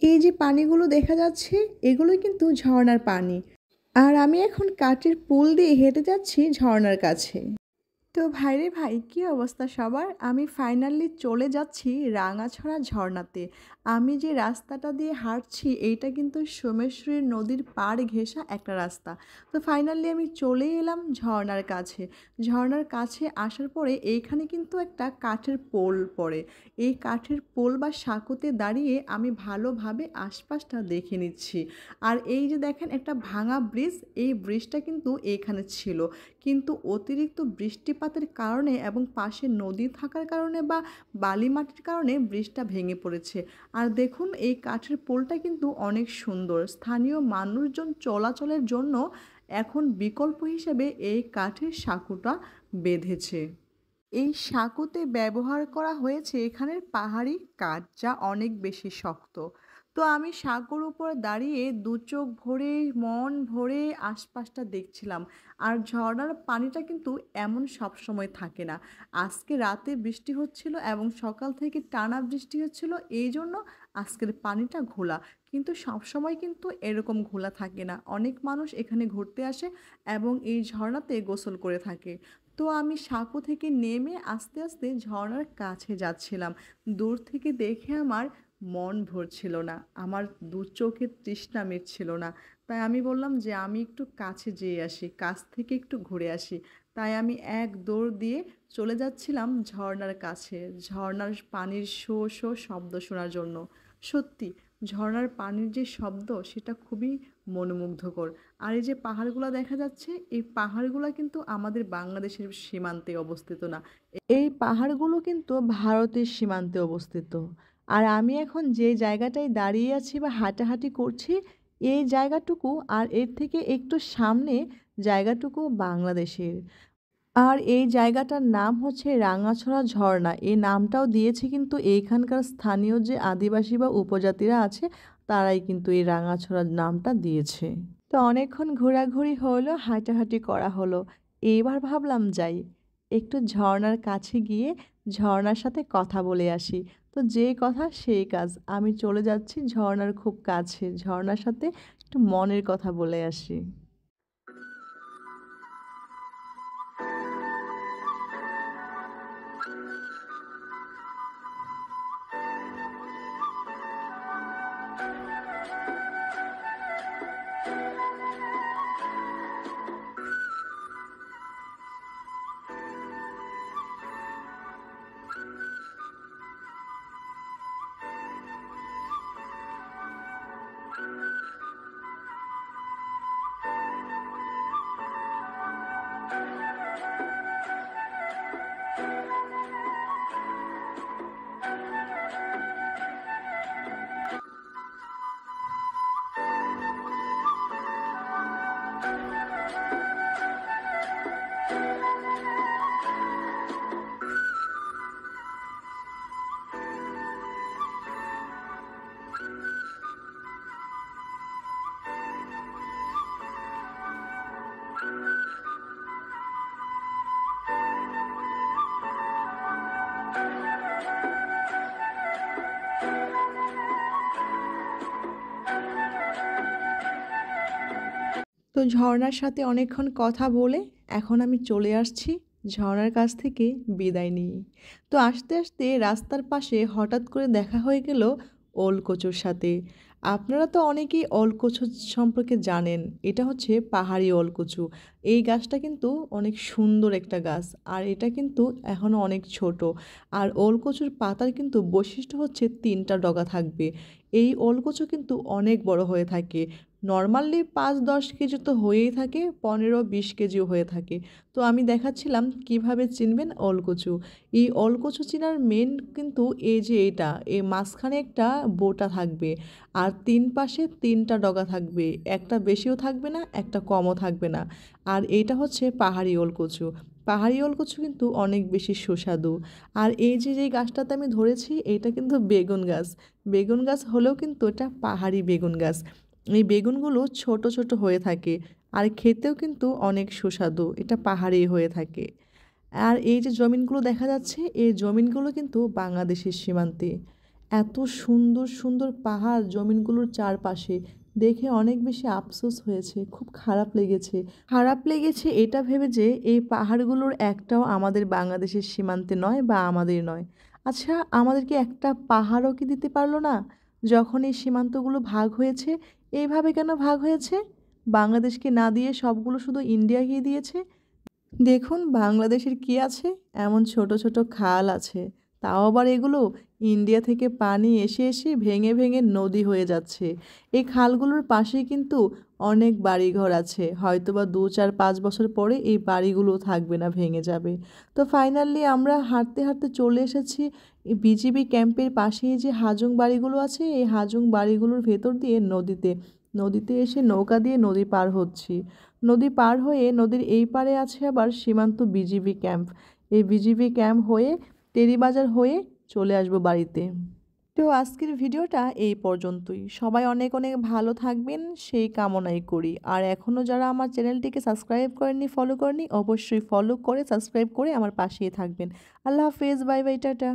এই যে পানিগুলো দেখা যাচ্ছে এগুলো কিন্তু ঝর্ণার পানি। আর আমি এখন কাঠের পুল দিয়ে হেঁটে যাচ্ছি ঝর্ণার কাছে। তো ভাইরে ভাই, কী অবস্থা সবার? আমি ফাইনালি চলে যাচ্ছি রাঙাছড়া ঝর্ণাতে। আমি যে রাস্তাটা দিয়ে হাঁটছি এইটা কিন্তু সোমেশ্বরী নদীর পাড় ঘেঁষা একটা রাস্তা। তো ফাইনালি আমি চলে এলাম ঝর্ণার কাছে। ঝর্ণার কাছে আসার পরে এইখানে কিন্তু একটা কাঠের পোল পড়ে। এই কাঠের পোল বা সাঁকোতে দাঁড়িয়ে আমি ভালোভাবে আশপাশটা দেখে নিচ্ছি। আর এই যে দেখেন একটা ভাঙা ব্রিজ, এই ব্রিজটা কিন্তু এইখানে ছিল। কিন্তু অতিরিক্ত বৃষ্টিপাতের কারণে এবং পাশে নদী থাকার কারণে বা বালি মাটির কারণে ব্রিজটা ভেঙে পড়েছে। আর দেখুন এই কাঠের পোলটা কিন্তু অনেক সুন্দর। স্থানীয় মানুষজন চলাচলের জন্য এখন বিকল্প হিসেবে এই কাঠের সাঁকোটা বেঁধেছে। এই সাঁকোতে ব্যবহার করা হয়েছে এখানের পাহাড়ি কাঠ, যা অনেক বেশি শক্ত। তো আমি সাঁকোর উপর দাঁড়িয়ে দু চোখ ভরে মন ভরে আশপাশটা দেখছিলাম। আর ঝর্ণার পানিটা কিন্তু এমন সবসময় থাকে না। আজকে রাতে বৃষ্টি হচ্ছিল এবং সকাল থেকে টানা বৃষ্টি হচ্ছিল, এই জন্য আজকের পানিটা ঘোলা। কিন্তু সবসময় কিন্তু এরকম ঘোলা থাকে না। অনেক মানুষ এখানে ঘুরতে আসে এবং এই ঝর্ণাতে গোসল করে থাকে। তো আমি সাঁকো থেকে নেমে আস্তে আস্তে ঝর্ণার কাছে যাচ্ছিলাম। দূর থেকে দেখে আমার মন ভরছিল না, আমার দু চোখের তৃষ্ণা মিটছিল না। তাই আমি বললাম যে আমি একটু কাছে যেয়ে আসি, কাছ থেকে একটু ঘুরে আসি। তাই আমি এক দৌড় দিয়ে চলে যাচ্ছিলাম ঝর্ণার কাছে, ঝর্ণার পানির শো শো শব্দ শোনার জন্য। সত্যি ঝর্ণার পানির যে শব্দ সেটা খুবই মনোমুগ্ধকর। আর এই যে পাহাড়গুলো দেখা যাচ্ছে, এই পাহাড়গুলো কিন্তু আমাদের বাংলাদেশের সীমান্তে অবস্থিত না। এই পাহাড়গুলো কিন্তু ভারতের সীমান্তে অবস্থিত। আর আমি এখন যে জায়গাটায় দাঁড়িয়ে আছি বা হাঁটাহাঁটি করছি, এই জায়গাটুকু আর এর থেকে একটু সামনে জায়গাটুকু বাংলাদেশের। আর এই জায়গাটার নাম হচ্ছে রাঙাছড়া ঝর্ণা। এই নামটাও দিয়েছে কিন্তু এইখানকার স্থানীয় যে আদিবাসী বা উপজাতিরা আছে, তারাই কিন্তু এই রাঙাছড়া নামটা দিয়েছে। তো অনেকক্ষণ ঘোরাঘুরি হলো, হাঁটাহাঁটি করা হলো। এইবার ভাবলাম যাই একটু ঝর্ণার কাছে গিয়ে ঝর্ণার সাথে কথা বলে আসি। তো যে কথা সেই কাজ, আমি চলে যাচ্ছি ঝর্ণার খুব কাছে, ঝর্ণার সাথে একটু মনের কথা বলে আসি। তো ঝর্ণার সাথে অনেকক্ষণ কথা বলে এখন আমি চলে আসছি ঝর্ণার কাছ থেকে বিদায় নিয়ে। তো আস্তে আস্তে রাস্তার পাশে হঠাৎ করে দেখা হয়ে গেল ওলকচুর সাথে। আপনারা তো অনেকেই ওলকচু সম্পর্কে জানেন। এটা হচ্ছে পাহাড়ি ওলকচু। এই গাছটা কিন্তু অনেক সুন্দর একটা গাছ, আর এটা কিন্তু এখনও অনেক ছোট। আর ওলকচুর পাতার কিন্তু বৈশিষ্ট্য হচ্ছে 3টা ডগা থাকবে। এই ওলকচু কিন্তু অনেক বড় হয়ে থাকে। নর্মালি 5-10 কেজি তো হয়েই থাকে, 15-20 কেজিও হয়ে থাকে। তো আমি দেখাচ্ছিলাম কিভাবে চিনবেন ওলকচু। এই ওলকচু চেনার মেন কিন্তু এই যে এটা, এই মাঝখানে একটা বোটা থাকবে আর 3 পাশে 3টা ডগা থাকবে, একটা বেশিও থাকবে না, একটা কমও থাকবে না। আর এইটা হচ্ছে পাহাড়ি ওলকচু। পাহাড়ি ওলকচু কিন্তু অনেক বেশি সুস্বাদু। আর এই যে যে গাছটাতে আমি ধরেছি এটা কিন্তু বেগুন গাছ। বেগুন গাছ হলেও কিন্তু এটা পাহাড়ি বেগুন গাছ। এই বেগুনগুলো ছোট ছোট হয়ে থাকে আর খেতেও কিন্তু অনেক সুস্বাদু, এটা পাহাড়ি হয়ে থাকে। আর এই যে জমিনগুলো দেখা যাচ্ছে, এই জমিনগুলো কিন্তু বাংলাদেশের সীমান্তে। এত সুন্দর সুন্দর পাহাড় জমিনগুলোর চারপাশে দেখে অনেক বেশি আফসোস হয়েছে, খুব খারাপ লেগেছে এটা ভেবে যে এই পাহাড়গুলোর একটাও আমাদের বাংলাদেশের সীমান্তে নয় বা আমাদের নয়। আচ্ছা, আমাদেরকে একটা পাহাড়ও কি দিতে পারলো না? যখন এই সীমান্তগুলো ভাগ হয়েছে, এইভাবে কেন ভাগ হয়েছে? বাংলাদেশকে না দিয়ে সবগুলো শুধু ইন্ডিয়াকেই দিয়েছে। দেখুন বাংলাদেশের কি আছে, এমন ছোট ছোট খাল আছে, তাও আবার এগুলো ইন্ডিয়া থেকে পানি এসে এসে ভেঙে ভেঙে নদী হয়ে যাচ্ছে। এই খালগুলোর পাশেই কিন্তু অনেক বাড়িঘর আছে, হয়তোবা 2 4 5 বছর পরে এই বাড়িগুলো থাকবে না, ভেঙে যাবে। তো ফাইনালি আমরা হাঁটতে হাঁটতে চলে এসেছি এই বিজিবি ক্যাম্পের পাশেই যে হাজং বাড়িগুলো আছে, এই হাজং বাড়িগুলোর ভেতর দিয়ে নদীতে নদীতে এসে নৌকা দিয়ে নদী পার হচ্ছি। নদী পার হয়ে নদীর এই পারে আছে আবার সীমান্ত বিজিবি ক্যাম্প। এই বিজিবি ক্যাম্প হয়ে টেরিবাজার হয়ে চলে আসবো বাড়িতে। তো আজকের ভিডিওটা এই পর্যন্তই। সবাই অনেক অনেক ভালো থাকবেন সেই কামনাই করি। আর এখনও যারা আমার চ্যানেলটিকে সাবস্ক্রাইব করেননি, ফলো করেননি, অবশ্যই ফলো করে সাবস্ক্রাইব করে আমার পাশেই থাকবেন। আল্লাহ হাফেজ, বাই বাই, টাটা।